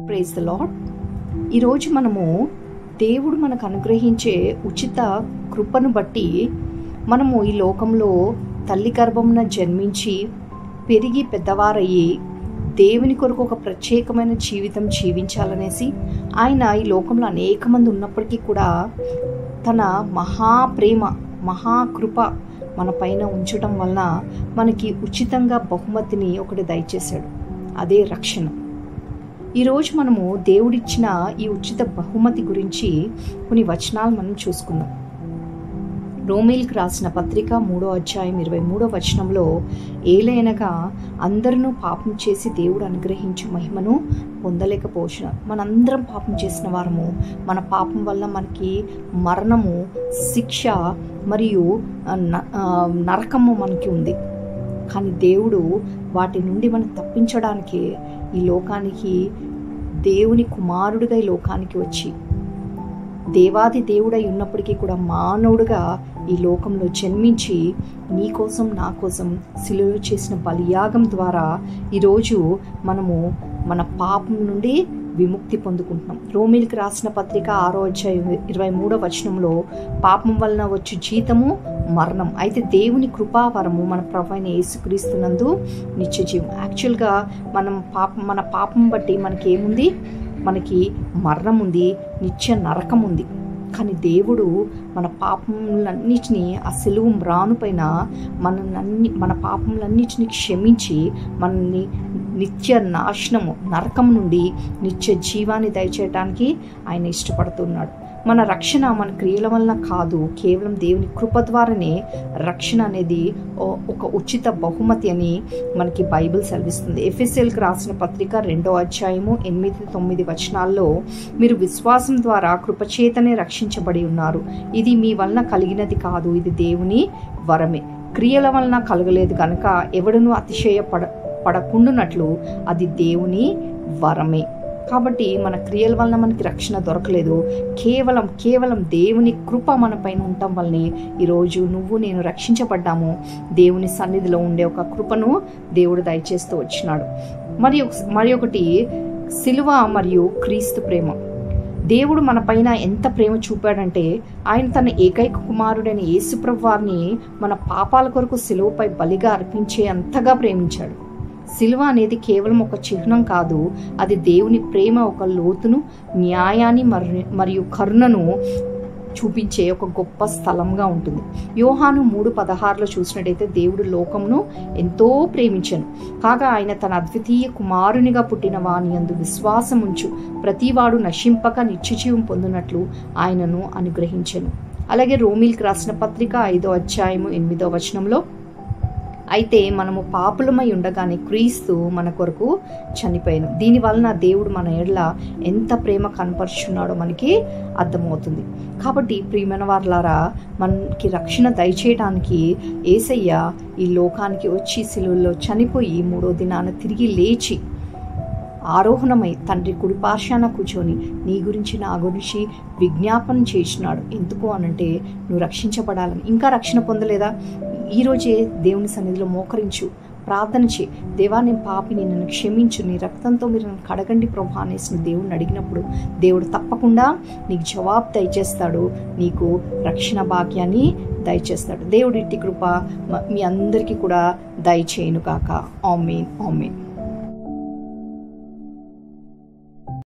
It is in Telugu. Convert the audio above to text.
Praise the lord. ఈరోజు మనము దేవుడు మనకు అనుగ్రహించే ఉచిత కృపను బట్టి మనము ఈ లోకంలో తల్లి గర్భమున జన్మించి పెరిగి పెద్దవారయ్యి దేవుని కొరకు ఒక ప్రత్యేకమైన జీవితం జీవించాలనేసి ఆయన ఈ లోకంలో అనేక మంది ఉన్నప్పటికీ కూడా తన మహాప్రేమ మహాకృప మన పైన ఉంచడం వలన మనకి ఉచితంగా బహుమతిని ఒకటి దయచేశాడు. అదే రక్షణ. ఈరోజు మనము దేవుడిచ్చిన ఈ ఉచిత బహుమతి గురించి కొన్ని వచనాలు మనం చూసుకుందాం. రోమీలకు రాసిన పత్రిక 3వ అధ్యాయం 23వ వచనంలో, ఏలైనగా అందరూ పాపం చేసి దేవుడు అనుగ్రహించు మహిమను పొందలేకపోవచ్చు. మనందరం పాపం చేసిన వారము. మన పాపం వల్ల మనకి మరణము, శిక్ష మరియు నరకము మనకి ఉంది. కానీ దేవుడు వాటి నుండి మనం తప్పించడానికి ఈ లోకానికి దేవుని కుమారుడిగా ఈ లోకానికి వచ్చి దేవాది దేవుడై ఉన్నప్పటికీ కూడా మానవుడుగా ఈ లోకంలో జన్మించి నీ కోసం నా కోసం సిలువ చేసిన బలియాగం ద్వారా ఈరోజు మనము మన పాపం నుండి విముక్తి పొందుకుంటున్నాం. రోమీలకు రాసిన పత్రిక 6వ అధ్యాయం 23వ వచనంలో, పాపం వలన వచ్చు జీతము మరణం, అయితే దేవుని కృపావరము మన ప్రభువైన యేసుక్రీస్తునందు నిత్య జీవం. యాక్చువల్గా మన పాపం బట్టి మనకి ఏముంది? మనకి మరణం ఉంది, నిత్య నరకం ఉంది. కానీ దేవుడు మన పాపములన్నిటినీ ఆ సిలువ మ్రాను పైన మన పాపములన్నిటినీ క్షమించి మనల్ని నిత్య నాశనము, నరకం నుండి నిత్య జీవాన్ని దయచేయటానికి ఆయన ఇష్టపడుతున్నాడు. మన రక్షణ మన క్రియల వలన కాదు, కేవలం దేవుని కృప ద్వారానే రక్షణ అనేది ఒక ఉచిత బహుమతి అని మనకి బైబిల్ సెలవిస్తుంది. ఎఫెసీయులకు రాసిన పత్రిక 2వ అధ్యాయము 8-9 వచనాల్లో, మీరు విశ్వాసం ద్వారా కృపచేతనే రక్షించబడి ఉన్నారు. ఇది మీ వలన కలిగినది కాదు, ఇది దేవుని వరమే. క్రియల వలన కలగలేదు కనుక ఎవడునూ అతిశయపడకుండునట్లు అది దేవుని వరమే. కాబట్టి మన క్రియల వలన మనకి రక్షణ దొరకలేదు. కేవలం దేవుని కృప మన పైన ఉండటం వల్లనే ఈరోజు నువ్వు నేను రక్షించబడ్డాము. దేవుని సన్నిధిలో ఉండే ఒక కృపను దేవుడు దయచేస్తూ వచ్చినాడు. మరి ఒకటి సిలువ మరియు క్రీస్తు ప్రేమ. దేవుడు మన పైన ఎంత ప్రేమ చూపాడంటే, ఆయన తన ఏకైక కుమారుడైన యేసుప్రభు వారిని మన పాపాల కొరకు సిలువపై బలిగా అర్పించే అంతగా ప్రేమించాడు. సిలువ అనేది కేవలం ఒక చిహ్నం కాదు, అది దేవుని ప్రేమ ఒక లోతును, న్యాయాన్ని మరియు కరుణను చూపించే ఒక గొప్ప స్థలంగా ఉంటుంది. యోహాను 3:16లో చూసినట్టయితే, దేవుడు లోకమును ఎంతో ప్రేమించెను కాగా ఆయన తన అద్వితీయ కుమారునిగా పుట్టిన వాని యందు విశ్వాసం ఉంచు ప్రతివాడు నశింపక నిత్యజీవం పొందినట్లు ఆయనను అనుగ్రహించెను. అలాగే రోమీలకు రాసిన పత్రిక 5వ అధ్యాయము 8వ వచనంలో, అయితే మనము పాపులమై ఉండగానే క్రీస్తు మన కొరకు చనిపోయాను. దీని వలన దేవుడు మన ఎడల ఎంత ప్రేమ కనపరుచున్నాడో మనకి అర్థమవుతుంది. కాబట్టి ప్రియమైన వారలారా, మనకి రక్షణ దయచేయడానికి యేసయ్య ఈ లోకానికి వచ్చి సిలువలో చనిపోయి 3వ దినాన తిరిగి లేచి ఆరోహణమై తండ్రి కుడిపార్శ్వాన కూర్చొని నీ గురించి నా గురించి విజ్ఞాపన చేసినాడు. ఎందుకు అనంటే, నువ్వు రక్షించబడాలని. ఇంకా రక్షణ పొందలేదా? ఈరోజే దేవుని సన్నిధిలో మోకరించు, ప్రార్థన చే. దేవా, నేను పాపిని, నన్ను క్షమించు, నీ రక్తంతో మీరు నన్ను కడగండి ప్రభా అనేసి దేవుడిని అడిగినప్పుడు దేవుడు తప్పకుండా నీకు జవాబు దయచేస్తాడు, నీకు రక్షణ భాగ్యాన్ని దయచేస్తాడు. దేవుడి ఇట్టి కృప మీ అందరికీ కూడా దయచేయును కాక. ఆమేన్, ఆమేన్.